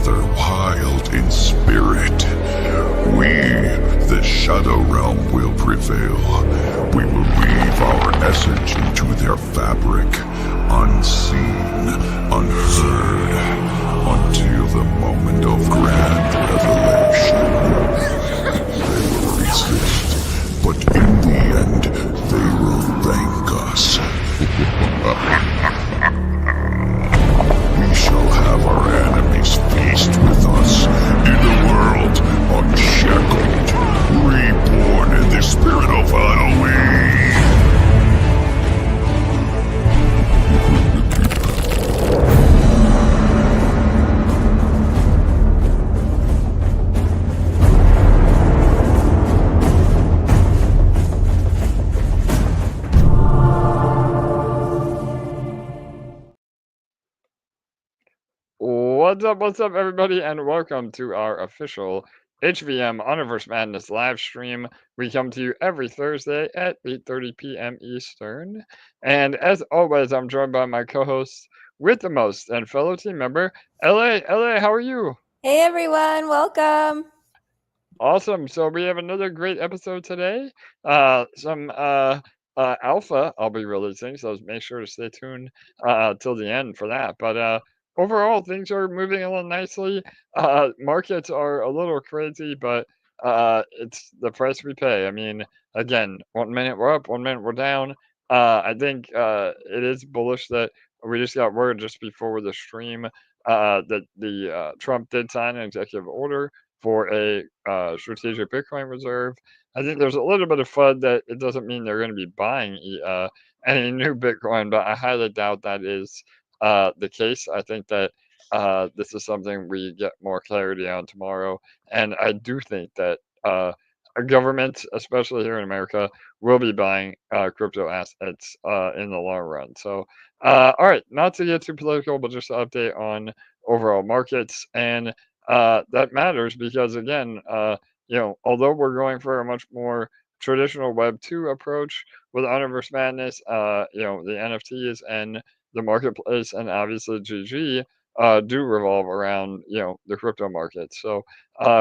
together wild in spirit. We, the Shadow Realm, will prevail. We will weave our essence into their fabric, unseen, unheard, until the moment of grand revelation. They will resist, but in the end, they will thank us. We shall have our enemies feast with us in a world unshackled, reborn in the spirit of Halloween. What's up, everybody, and welcome to our official HVM Universe Madness live stream. We come to you every Thursday at 8:30 p.m. Eastern. And as always, I'm joined by my co-host with the most and fellow team member, LA. LA, how are you? Hey everyone, welcome. Awesome. So we have another great episode today. Some alpha I'll be releasing, so make sure to stay tuned till the end for that. But overall, things are moving along nicely. Markets are a little crazy, but it's the price we pay. I mean, again, 1 minute we're up, 1 minute we're down. I think it is bullish that we just got word just before the stream that the Trump did sign an executive order for a strategic Bitcoin reserve. I think there's a little bit of FUD that it doesn't mean they're going to be buying any new Bitcoin, but I highly doubt that is the case. I think that this is something we get more clarity on tomorrow. And I do think that a government, especially here in America, will be buying crypto assets in the long run. So, all right, not to get too political, but just to update on overall markets. And that matters because again, although we're going for a much more traditional Web 2 approach with Universe Madness, the NFTs and the marketplace and obviously GG do revolve around, the crypto market. So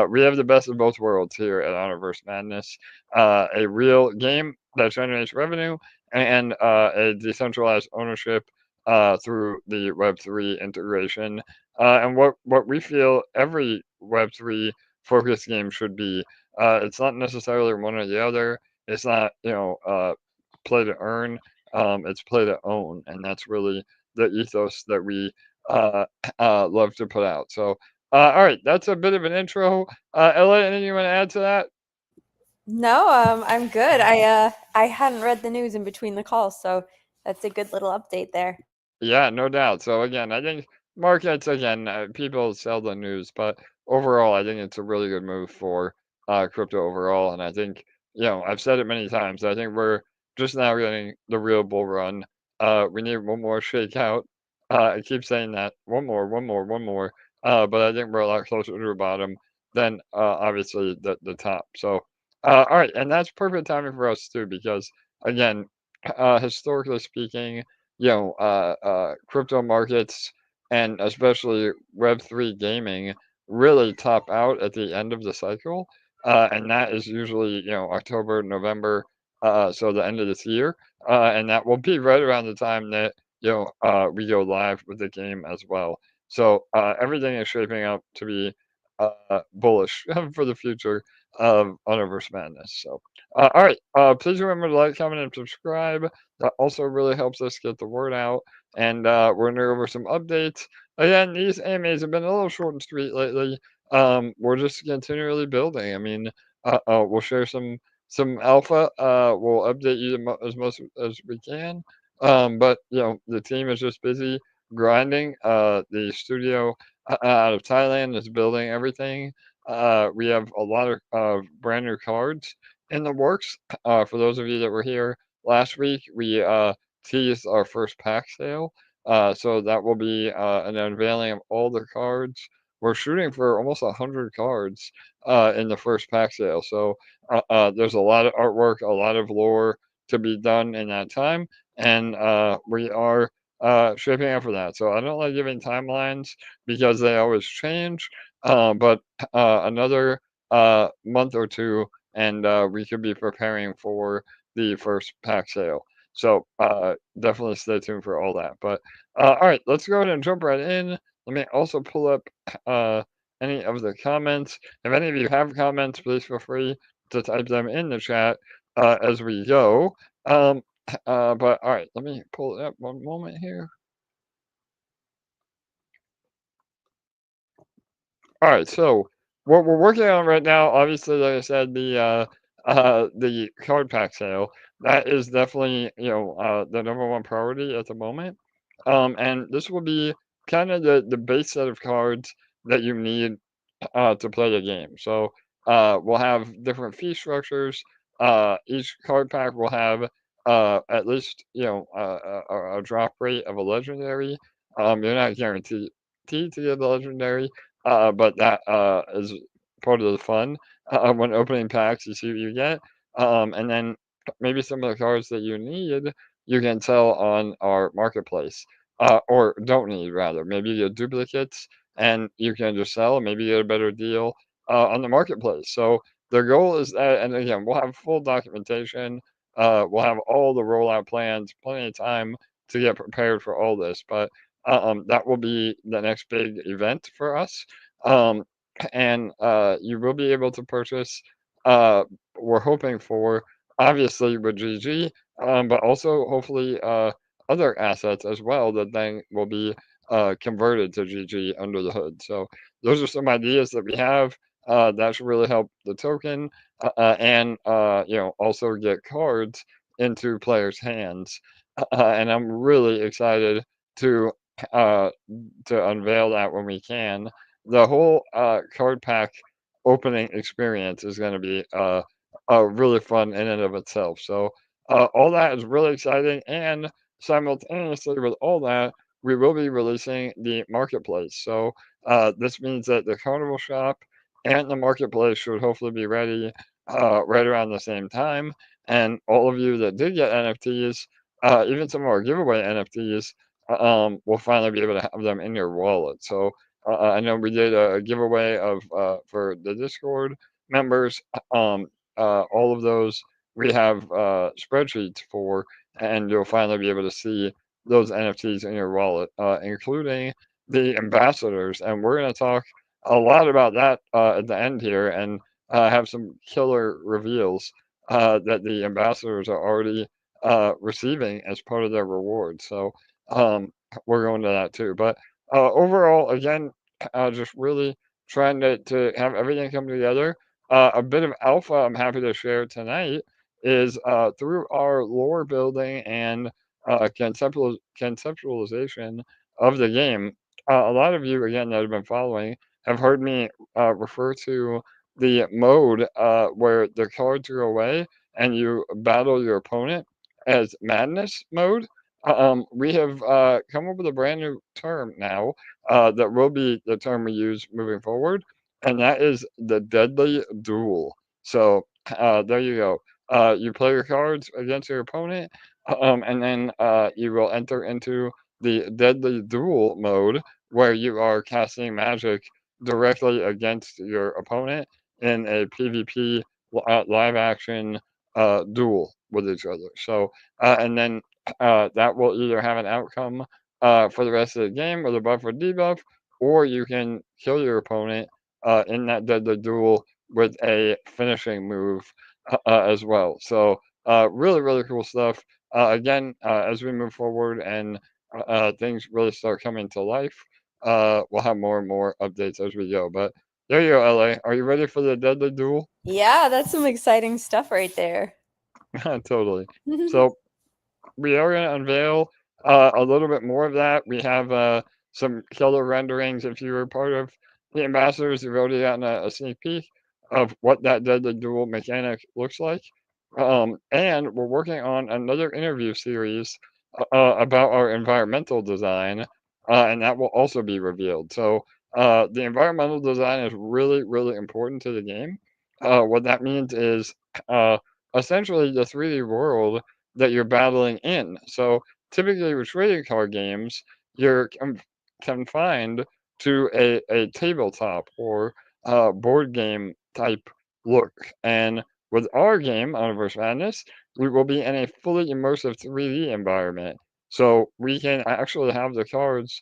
we have the best of both worlds here at Universe Madness, a real game that generates revenue and a decentralized ownership through the Web3 integration and what we feel every Web3 focused game should be. It's not necessarily one or the other. It's not play to earn. It's play to own, and that's really the ethos that we uh, love to put out. So, all right, that's a bit of an intro. Ella, anything you want to add to that? No, I'm good. I hadn't read the news in between the calls, so that's a good little update there. Yeah, no doubt. So again, I think markets again, people sell the news, but overall, I think it's a really good move for crypto overall. And I think I've said it many times. I think we're just now getting the real bull run. We need one more shakeout. I keep saying that one more, one more, one more. But I think we're a lot closer to the bottom than obviously the top. So all right, and that's perfect timing for us too, because again, historically speaking crypto markets and especially Web3 gaming really top out at the end of the cycle. And that is usually, October, November, so the end of this year. And that will be right around the time that, we go live with the game as well. So everything is shaping up to be bullish for the future of Universe Madness. So, all right, please remember to like, comment, and subscribe. That also really helps us get the word out. And we're going to go over some updates. Again, these AMAs have been a little short and sweet lately. We're just continually building. I mean, we'll share some alpha. We'll update you as much as we can. But the team is just busy grinding. The studio out of Thailand is building everything. We have a lot of brand new cards in the works. For those of you that were here last week, we teased our first pack sale. So that will be an unveiling of all the cards. We're shooting for almost 100 cards in the first pack sale. So there's a lot of artwork, a lot of lore to be done in that time. And we are shaping up for that. So I don't like giving timelines because they always change. But another month or two, and we could be preparing for the first pack sale. So definitely stay tuned for all that. But all right, let's go ahead and jump right in. Let me also pull up uh, any of the comments. If any of you have comments, please feel free to type them in the chat as we go. But all right, let me pull it up one moment here. All right, so what we're working on right now, obviously, like I said, the card pack sale, that is definitely, the number one priority at the moment. And this will be kind of the base set of cards that you need to play the game. So we'll have different fee structures. Each card pack will have at least a drop rate of a legendary. You're not guaranteed to get the legendary, but that is part of the fun. When opening packs, you see what you get, and then maybe some of the cards that you need you can sell on our marketplace, or don't need rather. Maybe you get duplicates and you can just sell, and maybe get a better deal on the marketplace. So the goal is that, and again, we'll have full documentation. We'll have all the rollout plans, plenty of time to get prepared for all this. But that will be the next big event for us. Um, and you will be able to purchase. Uh, we're hoping for obviously with GG, but also hopefully other assets as well that then will be converted to GG under the hood. So those are some ideas that we have that should really help the token and also get cards into players' hands. And I'm really excited to uh, unveil that when we can. The whole card pack opening experience is going to be really fun in and of itself. So all that is really exciting, and simultaneously with all that, we will be releasing the marketplace. So this means that the Carnival Shop and the marketplace should hopefully be ready right around the same time. And all of you that did get NFTs, even some of our giveaway NFTs, will finally be able to have them in your wallet. So I know we did a giveaway of for the Discord members. All of those we have spreadsheets for, and you'll finally be able to see those NFTs in your wallet, including the ambassadors. And we're going to talk a lot about that at the end here, and have some killer reveals that the ambassadors are already receiving as part of their reward. So we're going to that too. But overall, again, just really trying to have everything come together. A bit of alpha I'm happy to share tonight is through our lore building and conceptualization of the game. A lot of you, again, that have been following have heard me refer to the mode where the cards go away and you battle your opponent as madness mode. We have come up with a brand new term now that will be the term we use moving forward, and that is the deadly duel. So there you go. You play your cards against your opponent, and then you will enter into the deadly duel mode where you are casting magic directly against your opponent in a PvP live action duel with each other. So, and then that will either have an outcome for the rest of the game with a buff or debuff, or you can kill your opponent in that deadly duel with a finishing move as well. So really, really cool stuff. Again, as we move forward and things really start coming to life, we'll have more and more updates as we go. But there you go, LA. Are you ready for the deadly duel? Yeah, that's some exciting stuff right there. Totally. So we are going to unveil a little bit more of that. We have some killer renderings. If you were part of the ambassadors, you've already gotten a sneak peek of what that deadly duel mechanic looks like. And we're working on another interview series about our environmental design, and that will also be revealed. So the environmental design is really, really important to the game. What that means is essentially the 3D world that you're battling in. So typically with trading card games, you're confined to a tabletop or board game type look. And with our game, Universe Madness, we will be in a fully immersive 3D environment. So we can actually have the cards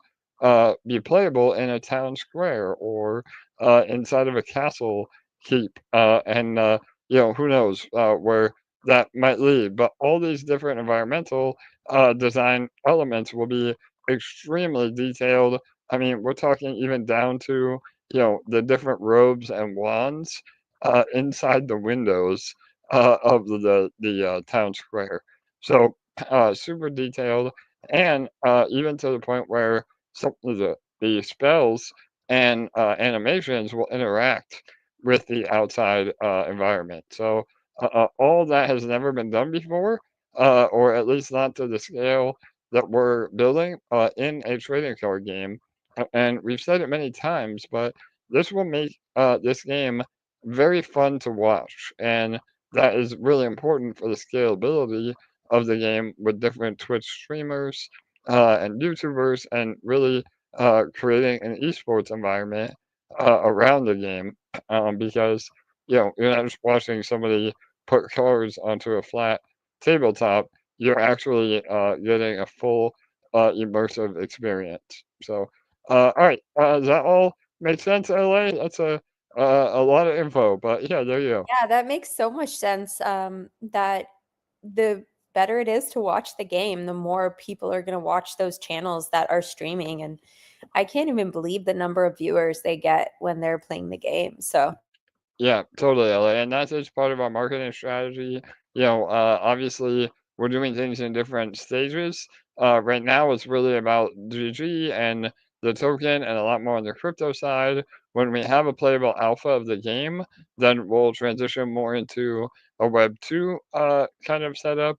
be playable in a town square or inside of a castle keep. And who knows where that might lead. But all these different environmental design elements will be extremely detailed. I mean, we're talking even down to, the different robes and wands inside the windows of the town square. So super detailed, and even to the point where some of the spells and animations will interact with the outside environment. So all that has never been done before, or at least not to the scale that we're building in a trading card game. And we've said it many times, but this will make this game very fun to watch. And that is really important for the scalability of the game with different Twitch streamers and YouTubers, and really creating an esports environment around the game, because you're not just watching somebody put cards onto a flat tabletop. You're actually getting a full immersive experience. So, all right, does that all make sense, LA? That's a lot of info, but yeah, there you go. Yeah, that makes so much sense. That the better it is to watch the game, the more people are going to watch those channels that are streaming. And I can't even believe the number of viewers they get when they're playing the game. So, Yeah, totally, LA. And that's just part of our marketing strategy. Obviously, we're doing things in different stages. Right now, it's really about GG and the token and a lot more on the crypto side. When we have a playable alpha of the game, then we'll transition more into a Web 2 kind of setup.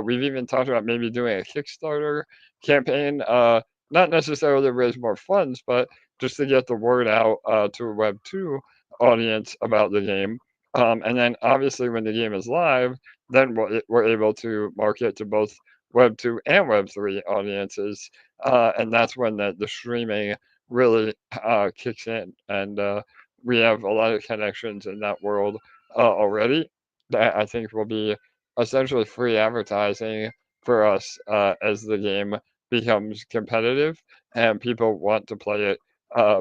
We've even talked about maybe doing a Kickstarter campaign, not necessarily to raise more funds, but just to get the word out to a Web 2 audience about the game. And then obviously when the game is live, then we're able to market to both Web 2 and Web 3 audiences. And that's when the streaming really kicks in. And we have a lot of connections in that world already that I think will be essentially free advertising for us as the game becomes competitive and people want to play it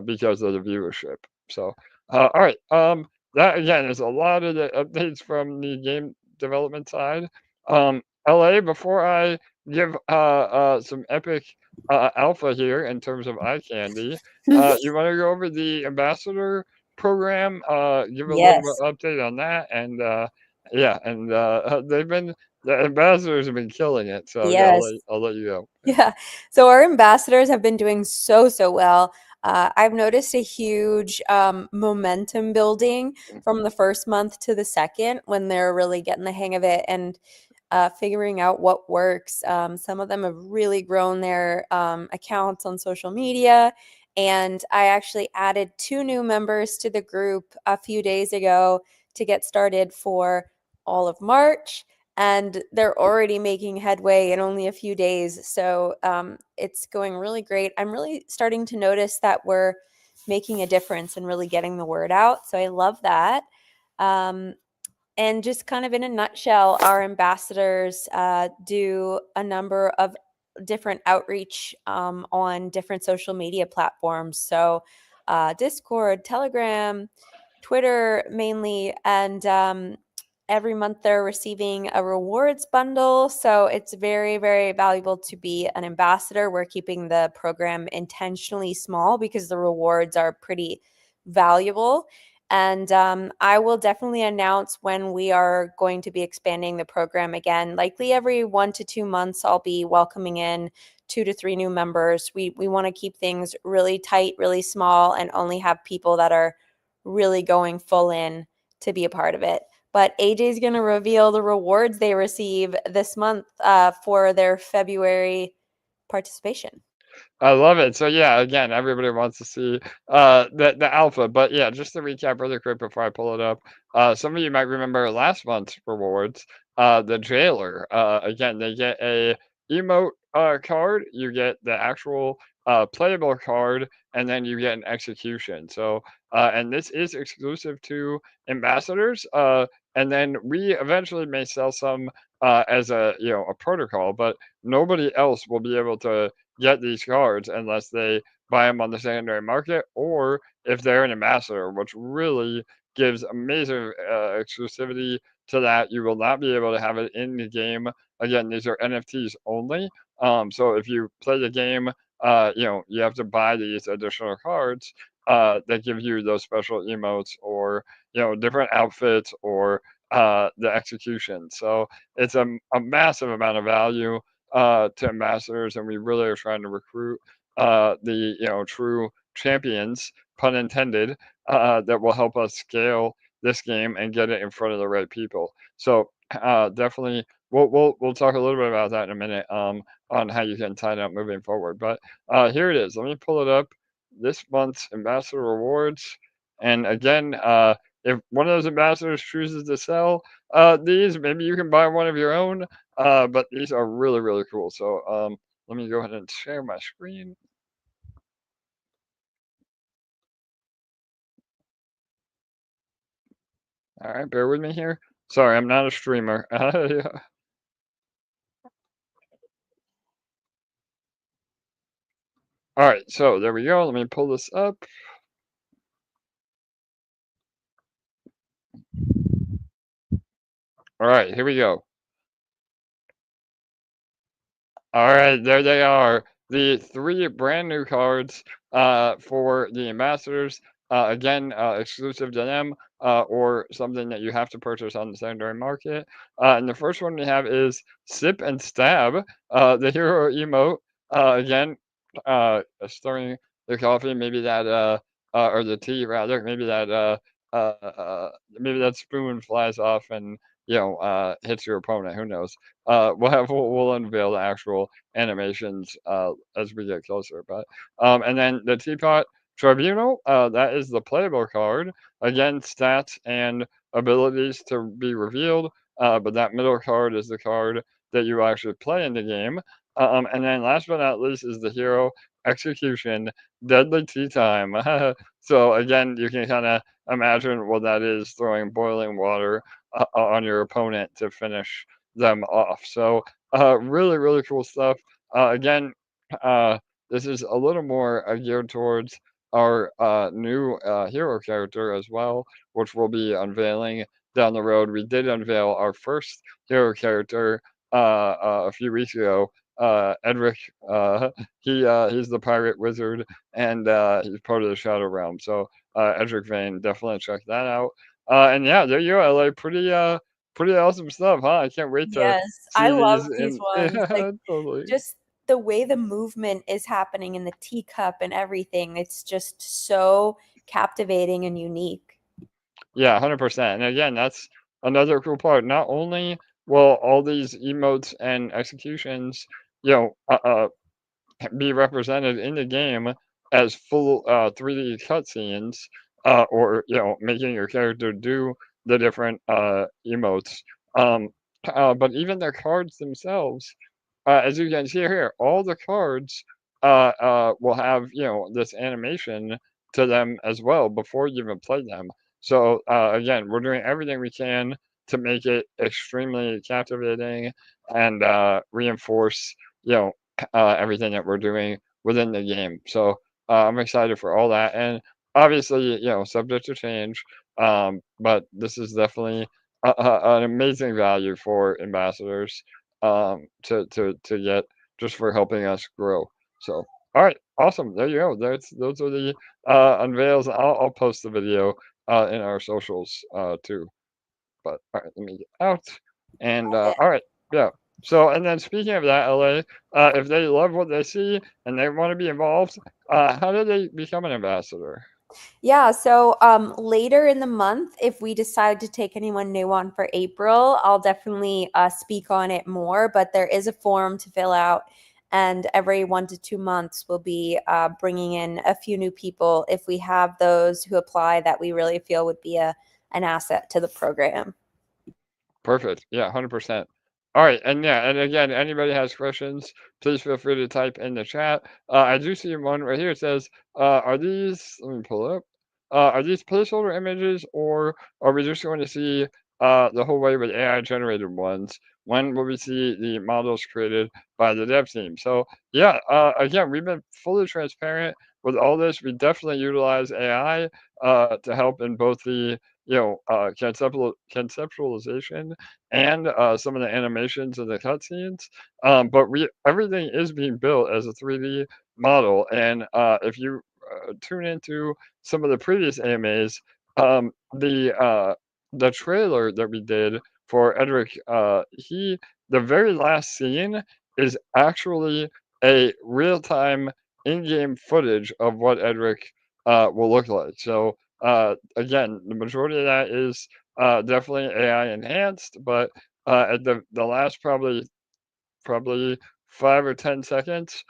because of the viewership. So, all right. That again is a lot of the updates from the game development side. LA, before I give some epic alpha here in terms of eye candy, you want to go over the ambassador program? Give a little bit yes. update on that, and yeah, and the ambassadors have been killing it. So yeah, Yes. I'll let you go. Yeah. Yeah. So our ambassadors have been doing so well. I've noticed a huge momentum building from the first month to the second when they're really getting the hang of it and figuring out what works. Some of them have really grown their accounts on social media. And I actually added 2 new members to the group a few days ago to get started for all of March, and they're already making headway in only a few days. So it's going really great. I'm really starting to notice that we're making a difference and really getting the word out. So I love that. Um, and just kind of in a nutshell, our ambassadors do a number of different outreach on different social media platforms. So Discord, Telegram, Twitter mainly, and every month they're receiving a rewards bundle. So it's very, very valuable to be an ambassador. We're keeping the program intentionally small because the rewards are pretty valuable. And I will definitely announce when we are going to be expanding the program again. Likely every 1 to 2 months, I'll be welcoming in 2 to 3 new members. We want to keep things really tight, really small, and only have people that are really going full in to be a part of it. But AJ is going to reveal the rewards they receive this month for their February participation. I love it. So yeah, again, everybody wants to see the alpha, but yeah, just to recap really quick before I pull it up. Some of you might remember last month's rewards. The jailer. Again, they get a emote card, you get the actual playable card, and then you get an execution. So, and this is exclusive to ambassadors. And then we eventually may sell some as a a protocol, but nobody else will be able to get these cards unless they buy them on the secondary market or if they're an ambassador, which really gives amazing exclusivity to that. You will not be able to have it in the game. Again, these are NFTs only. So if you play the game, you have to buy these additional cards that give you those special emotes or different outfits or the execution. So it's a massive amount of value to ambassadors, and we really are trying to recruit the true champions, pun intended, that will help us scale this game and get it in front of the right people. So definitely, we'll talk a little bit about that in a minute. On how you can sign up moving forward. But here it is. Let me pull it up. This month's ambassador rewards, and again, if one of those ambassadors chooses to sell these, maybe you can buy one of your own. But these are really really cool. So let me go ahead and share my screen. All right, bear with me here. Sorry, I'm not a streamer. Yeah. All right, so there we go. Let me pull this up. All right, here we go. All right, there they are. The three brand new cards for the ambassadors. Again, exclusive to them or something that you have to purchase on the secondary market. And the first one we have is Sip and Stab, the hero emote. Again, stirring the coffee, maybe that, or the tea rather, maybe that spoon flies off and hits your opponent. Who knows? We'll unveil the actual animations as we get closer. But and then the Teapot Tribunal, that is the playable card. Again, stats and abilities to be revealed. But that middle card is the card that you actually play in the game. And then last but not least is the hero execution, deadly tea time. So again, you can kind of imagine what that is, throwing boiling water on your opponent to finish them off. So really, really cool stuff. Again, uh, this is a little more geared towards our new hero character as well, which we'll be unveiling down the road. We did unveil our first hero character a few weeks ago. Edric, he's the pirate wizard, and he's part of the Shadow Realm. So Edric Vane, definitely check that out. And yeah, there you go, LA. Pretty awesome stuff, huh? I can't wait to Yes, I see love these these in. ones. Like, Yeah, totally. just the way the movement is happening in the teacup and everything, it's just so captivating and unique. Yeah, 100%. And again, that's another cool part. Not only will all these emotes and executions, you know, uh, uh, be represented in the game as full 3D cutscenes, or making your character do the different emotes. Um, but even the cards themselves, as you can see here, all the cards will have this animation to them as well before you even play them. So again, we're doing everything we can to make it extremely captivating and reinforce you know everything that we're doing within the game. So I'm excited for all that, and obviously, subject to change. But this is definitely an amazing value for ambassadors to get just for helping us grow. So, all right, awesome. There you go. Those are the unveils. I'll post the video in our socials too. But all right, let me get out. And all right, yeah. So, and then speaking of that, LA, if they love what they see and they want to be involved, how do they become an ambassador? Yeah, so later in the month, if we decide to take anyone new on for April, I'll definitely speak on it more. But there is a form to fill out, and every 1 to 2 months, we'll be bringing in a few new people if we have those who apply that we really feel would be an asset to the program. Perfect. Yeah, 100%. All right, and yeah, and again, anybody has questions, please feel free to type in the chat. I do see one right here. It says, "Are these?" Let me pull it up. Are these placeholder images, or are we just going to see the whole way with AI generated ones? When will we see the models created by the dev team? So yeah, again, we've been fully transparent with all this. We definitely utilize AI to help in both the conceptualization and some of the animations and the cutscenes. But we everything is being built as a 3D model, and if you tune into some of the previous AMAs, the trailer that we did for Edric, he the very last scene is actually a real-time in-game footage of what Edric will look like. So again, the majority of that is definitely AI enhanced, but at the last probably 5 or 10 seconds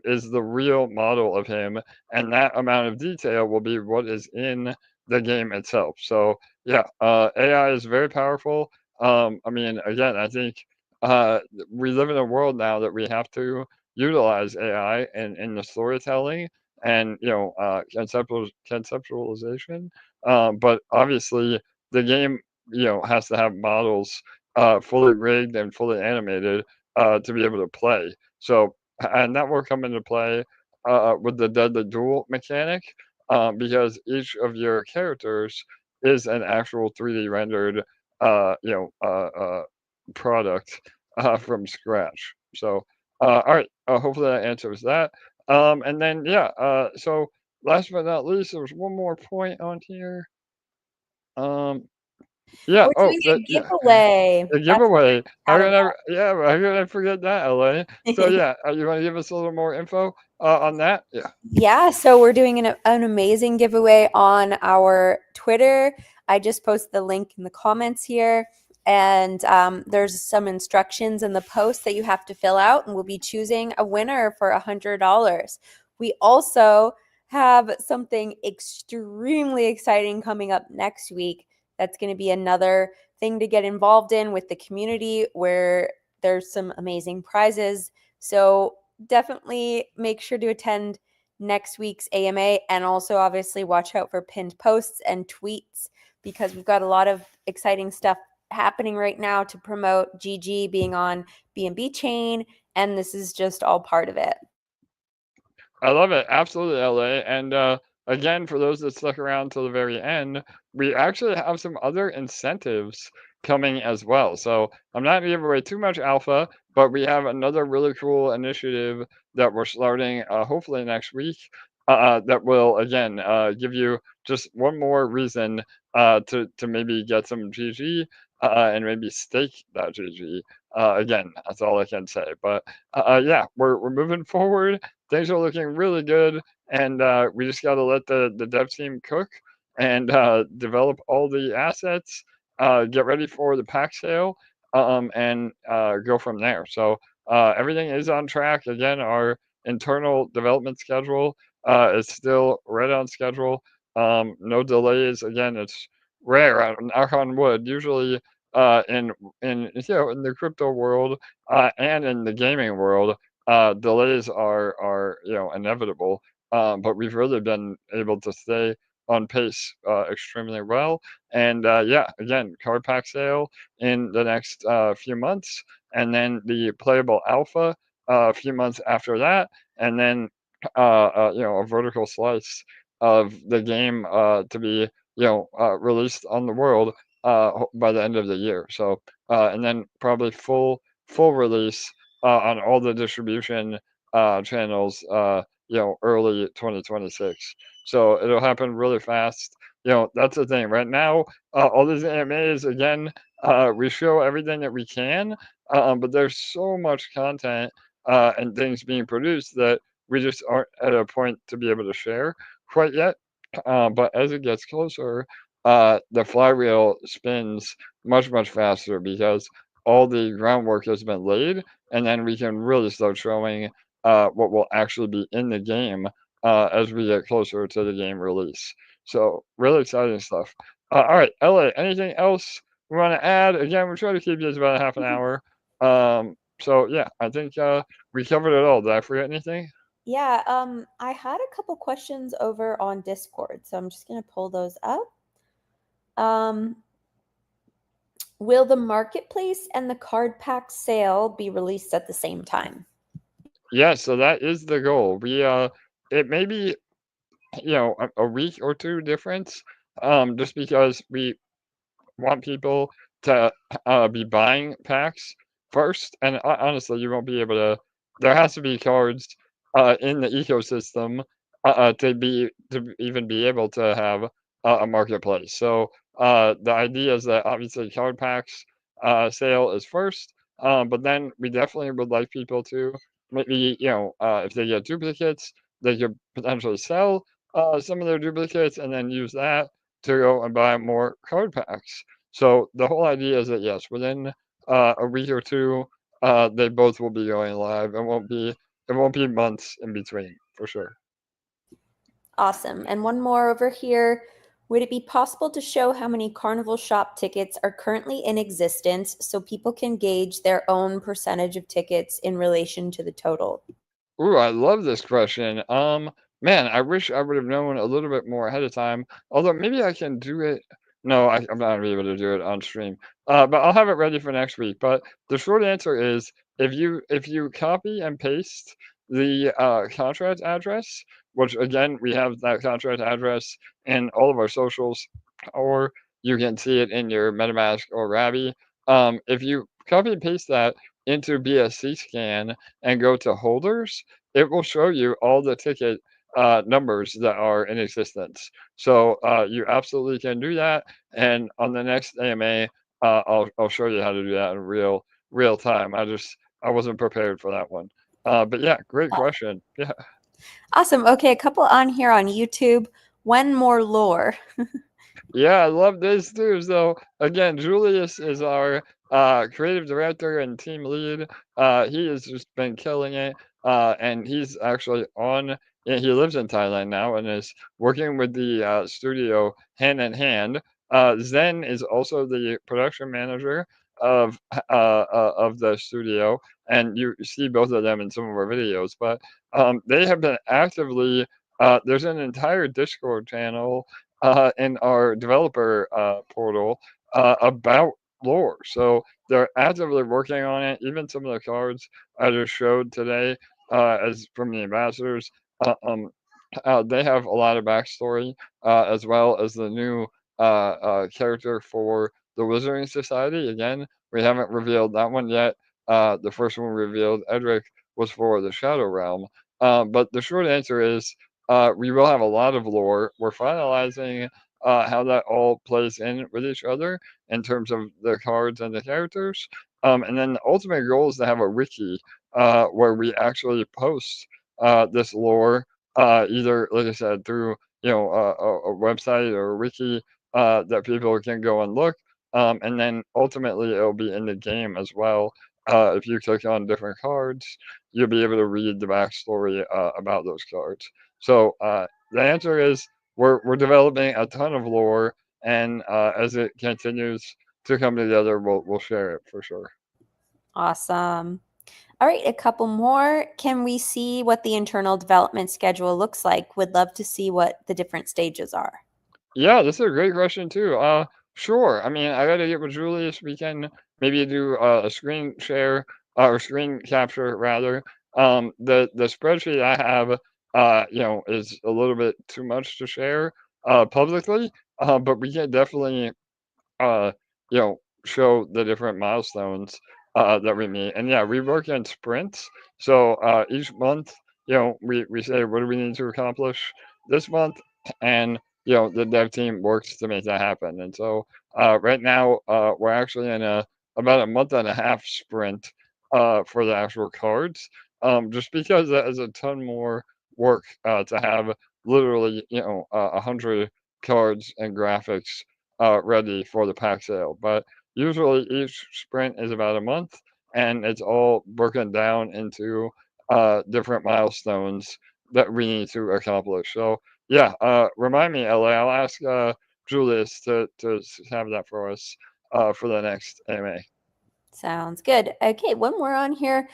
is the real model of him, and that amount of detail will be what is in the game itself. So yeah, AI is very powerful. I mean, again, I think uh, we live in a world now that we have to utilize AI in the storytelling and conceptualization. But obviously, the game has to have models fully rigged and fully animated to be able to play. So, and that will come into play with the deadly duel mechanic because each of your characters is an actual 3D rendered, product from scratch. So, all right, hopefully that answers that. And then, yeah, so last but not least, there was one more point on here. Um, yeah, We're oh, doing that, a yeah. giveaway. The That's what giveaway. I'm proud How could I forget that, LA? So about. yeah, you want to give us a little more info on that? Yeah. Yeah, so we're doing an amazing giveaway on our Twitter. I just posted the link in the comments here, and there's some instructions in the post that you have to fill out, and we'll be choosing a winner for $100. We also have something extremely exciting coming up next week. That's going to be another thing to get involved in with the community where there's some amazing prizes. So definitely make sure to attend next week's AMA, and also obviously watch out for pinned posts and tweets because we've got a lot of exciting stuff happening right now to promote GG being on BNB chain, and this is just all part of it. I love it. Absolutely, LA. And again, for those that stuck around till the very end, we actually have some other incentives coming as well. So I'm not gonna give away too much alpha, but we have another really cool initiative that we're starting hopefully next week. That will again give you just one more reason to maybe get some GG and maybe stake that GG. Again, that's all I can say. But yeah, we're moving forward. Things are looking really good, and we just got to let the dev team cook and develop all the assets, get ready for the pack sale, and go from there. So everything is on track. Again, our internal development schedule is still right on schedule. No delays. Again, it's rare. Knock on wood. Usually, in the crypto world and in the gaming world, delays are inevitable. But we've really been able to stay on pace extremely well. And yeah, again, card pack sale in the next few months, and then the playable alpha a few months after that, and then a vertical slice of the game to be released on the world by the end of the year. So and then probably full release on all the distribution channels, early 2026. So it'll happen really fast. That's the thing. Right now, all these AMAs, again, we show everything that we can, but there's so much content and things being produced that we just aren't at a point to be able to share quite yet. But as it gets closer, the flywheel spins much faster because all the groundwork has been laid, and then we can really start showing what will actually be in the game as we get closer to the game release. So really exciting stuff. All right, LA, anything else we want to add? Again, we're trying to keep this about a half an hour. So yeah, I think we covered it all. Did I forget anything? Yeah, I had a couple questions over on Discord, so I'm just gonna pull those up. Um, will the marketplace and the card pack sale be released at the same time? Yeah, so that is the goal. It may be, a week or two difference, just because we want people to be buying packs first. And honestly, you won't be able to. There has to be cards in the ecosystem to even be able to have a marketplace. So the idea is that obviously card packs sale is first, but then we definitely would like people to maybe if they get duplicates, they could potentially sell some of their duplicates and then use that to go and buy more card packs. So the whole idea is that yes, within a week or two, they both will be going live. It won't be months in between for sure. Awesome. And one more over here. Would it be possible to show how many Carnival Shop tickets are currently in existence so people can gauge their own percentage of tickets in relation to the total? Ooh, I love this question. Man, I wish I would have known a little bit more ahead of time. Although maybe I can do it. No, I'm not gonna be able to do it on stream. But I'll have it ready for next week. But the short answer is, if you copy and paste the contract address, which again we have that contract address in all of our socials, or you can see it in your MetaMask or Rabby. If you copy and paste that into BSC scan and go to holders, it will show you all the ticket numbers that are in existence. So you absolutely can do that. And on the next AMA, I'll show you how to do that in real time. I wasn't prepared for that one. But yeah, great question. Yeah. Awesome. Okay, a couple on here on YouTube. When more lore? Yeah, I love this too. So again, Julius is our creative director and team lead. He has just been killing it. And he's actually yeah, he lives in Thailand now and is working with the studio hand in hand. Zen is also the production manager of the studio, and you see both of them in some of our videos. But they have been actively. There's an entire Discord channel in our developer portal about lore. So they're actively working on it. Even some of the cards I just showed today, as from the ambassadors, uh, um, they have a lot of backstory, as well as the new character for the Wizarding Society. Again, we haven't revealed that one yet. The first one revealed, Edric, was for the Shadow Realm. But the short answer is we will have a lot of lore. We're finalizing how that all plays in with each other in terms of the cards and the characters. And then the ultimate goal is to have a wiki where we actually post this lore, either, like I said, through a website or a wiki that people can go and look. And then ultimately it'll be in the game as well. If you click on different cards, you'll be able to read the backstory about those cards. So the answer is we're developing a ton of lore, and as it continues to come together, we'll share it for sure. Awesome. All right, a couple more. Can we see what the internal development schedule looks like? Would love to see what the different stages are. Yeah, this is a great question too. Sure. I mean, I gotta get with Julius. We can maybe do a screen share or screen capture rather. The spreadsheet I have, is a little bit too much to share publicly. But we can definitely uh, show the different milestones that we meet. And yeah, we work in sprints. So each month, we say, what do we need to accomplish this month? And, the dev team works to make that happen. And so right now, we're actually in about a month and a half sprint for the actual cards, just because that is a ton more work to have literally, 100 cards and graphics ready for the pack sale. But usually each sprint is about a month, and it's all broken down into different milestones that we need to accomplish. So yeah, remind me, LA. I'll ask Julius to have that for us for the next AMA. Sounds good. Okay, one more on here.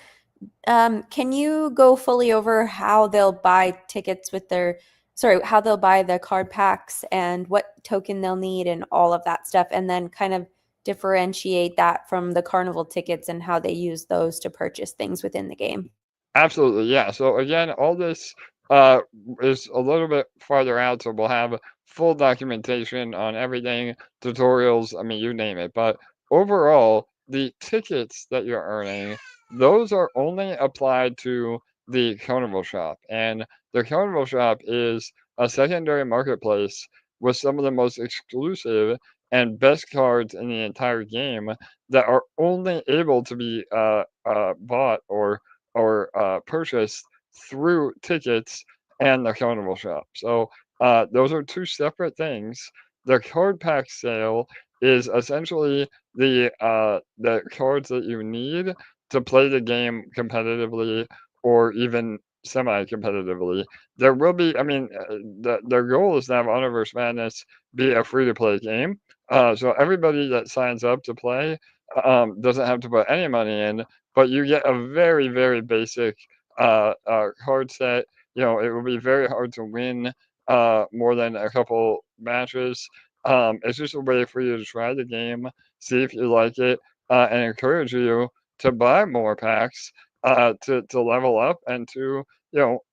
Can you go fully over how they'll buy tickets with their, sorry, how they'll buy the card packs and what token they'll need and all of that stuff, and then kind of differentiate that from the carnival tickets and how they use those to purchase things within the game? Absolutely, yeah. So again, all this uh, is a little bit farther out, so we'll have full documentation on everything, tutorials, I mean, you name it. But overall, the tickets that you're earning, those are only applied to the Carnival Shop. And the Carnival Shop is a secondary marketplace with some of the most exclusive and best cards in the entire game that are only able to be bought or purchased through tickets and the Carnival Shop. So those are two separate things. The card pack sale is essentially the cards that you need to play the game competitively or even semi-competitively. There will be, I mean, their goal is to have Honor vs. Madness be a free-to-play game. So everybody that signs up to play doesn't have to put any money in, but you get a very, very basic card set. You know, it will be very hard to win more than a couple matches. It's just a way for you to try the game, see if you like it, and encourage you to buy more packs to level up and to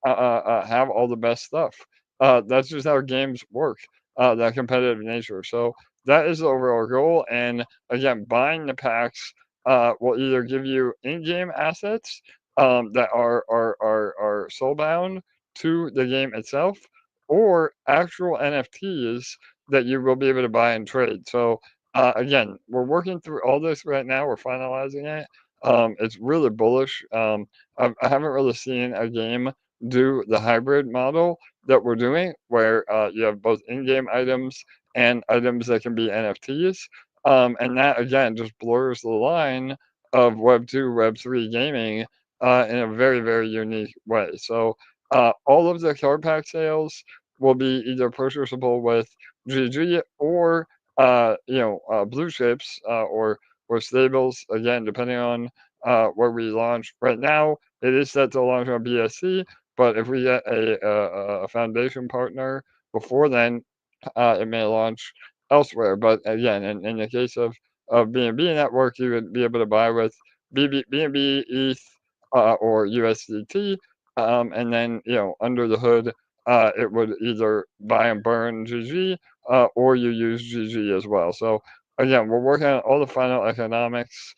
have all the best stuff. That's just how games work. That competitive nature. So that is the overall goal. And again, buying the packs will either give you in-game assets that are soulbound to the game itself, or actual NFTs that you will be able to buy and trade. So again, we're working through all this right now. We're finalizing it. It's really bullish. I haven't really seen a game do the hybrid model that we're doing, where you have both in-game items and items that can be NFTs. And that again just blurs the line of Web 2, Web 3 gaming in a very, very unique way. So all of the card pack sales will be either purchasable with GG or blue chips or stables. Again, depending on where we launch. Right now, it is set to launch on BSC, but if we get a foundation partner before then, it may launch elsewhere. But again, in the case of B&B network, you would be able to buy with BNB, ETH, or USDT, and then under the hood, it would either buy and burn GG, or you use GG as well. So again, we're working on all the final economics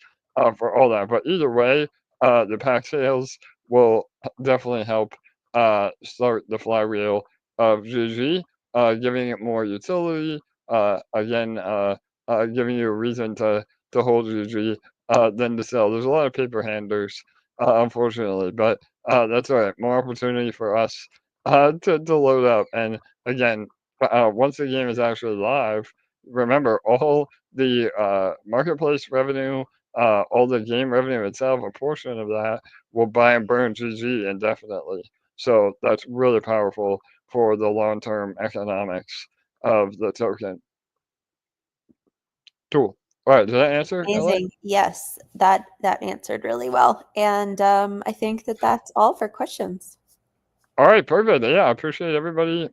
for all that. But either way, the pack sales will definitely help start the flywheel of GG, giving it more utility. Again, giving you a reason to hold GG than to sell. There's a lot of paper handlers, unfortunately, but that's all right. More opportunity for us to load up. And again, once the game is actually live, remember all the marketplace revenue, all the game revenue itself, a portion of that will buy and burn GG indefinitely. So that's really powerful for the long-term economics of the token. Cool. All right, did that answer, LA? Amazing. Yes, that answered really well. And I think that that's all for questions. All right, perfect. Yeah, I appreciate everybody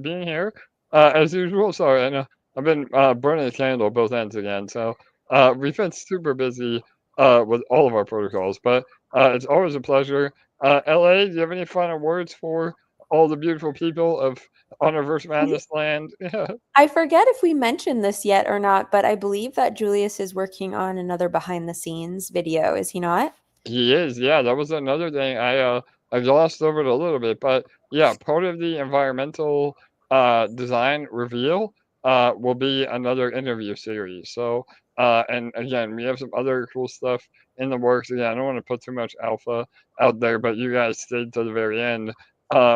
being here. As usual, sorry, I know I've been burning a candle both ends again, so we've been super busy with all of our protocols, but it's always a pleasure. LA, do you have any final words for all the beautiful people of Honor vs. Madness land? Yeah. I forget if we mentioned this yet or not, but I believe that Julius is working on another behind the scenes video, is he not? He is, yeah. That was another thing I glossed over it a little bit, but yeah, part of the environmental design reveal will be another interview series. So and again, we have some other cool stuff in the works. Again, I don't want to put too much alpha out there, but you guys stayed to the very end.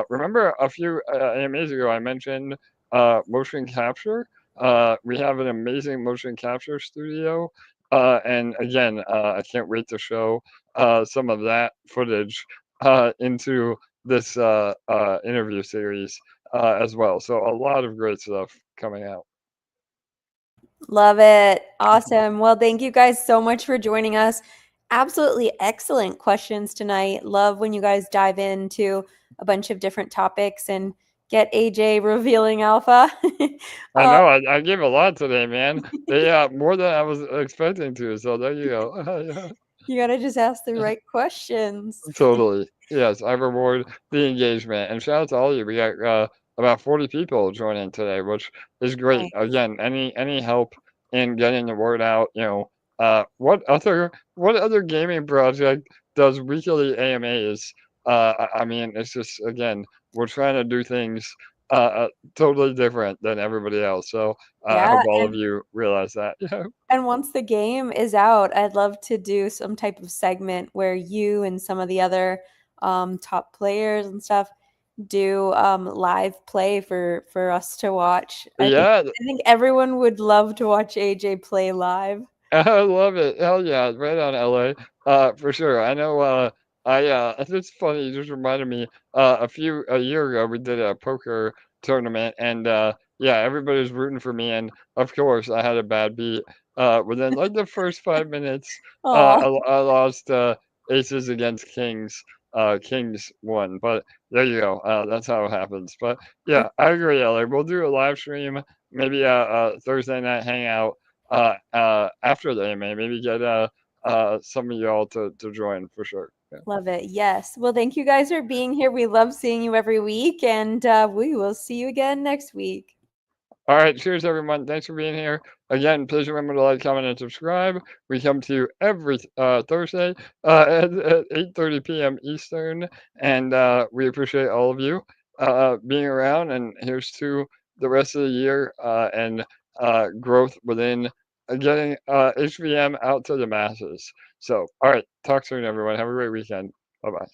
Remember a few AMAs ago I mentioned motion capture. We have an amazing motion capture studio. And again, I can't wait to show some of that footage into this interview series as well. So a lot of great stuff coming out. Love it. Awesome. Well, thank you guys so much for joining us. Absolutely excellent questions tonight. Love when you guys dive into a bunch of different topics and get AJ revealing alpha. I know I gave a lot today, man. They more than I was expecting to. So there you go. You gotta just ask the right questions. Totally. Yes, I reward the engagement. And shout out to all of you. We got about 40 people joining today, which is great. Nice. Again, any help in getting the word out, what other gaming project does weekly AMAs? I mean, it's just again, we're trying to do things totally different than everybody else. So I Yeah, hope all of you realize that. and once the game is out, I'd love to do some type of segment where you and some of the other top players and stuff do live play for us to watch. Yeah, I think everyone would love to watch AJ play live. I love it. Hell yeah, right on LA. For sure. I know it's funny, you just reminded me, a year ago we did a poker tournament and yeah, everybody was rooting for me and of course I had a bad beat. Within like the first 5 minutes, Oh, I lost aces against kings. Kings won, but there you go. That's how it happens. But yeah, I agree, LA. We'll do a live stream, maybe a Thursday night hangout after the AMA, maybe get some of y'all to join for sure. Yeah. love it. Yes. Well, thank you guys for being here. We love seeing you every week, and we will see you again next week. All right, cheers everyone. Thanks for being here. Again, please remember to like, comment, and subscribe. We come to you every Thursday at 8:30 p.m. Eastern, and we appreciate all of you being around. And here's to the rest of the year and growth within getting HVM out to the masses. So, all right, talk soon, everyone. Have a great weekend. Bye bye.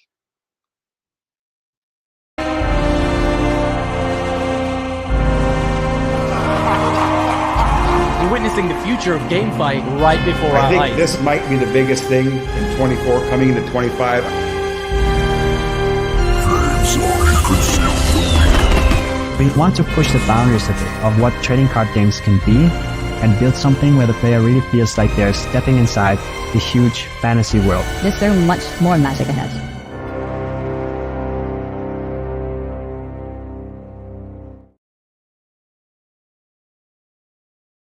We're witnessing the future of GameFi right before our I think eyes. this might be the biggest thing in 24 coming into 25. We want to push the boundaries of what trading card games can be and build something where the player really feels like they're stepping inside the huge fantasy world. There's so much more magic ahead.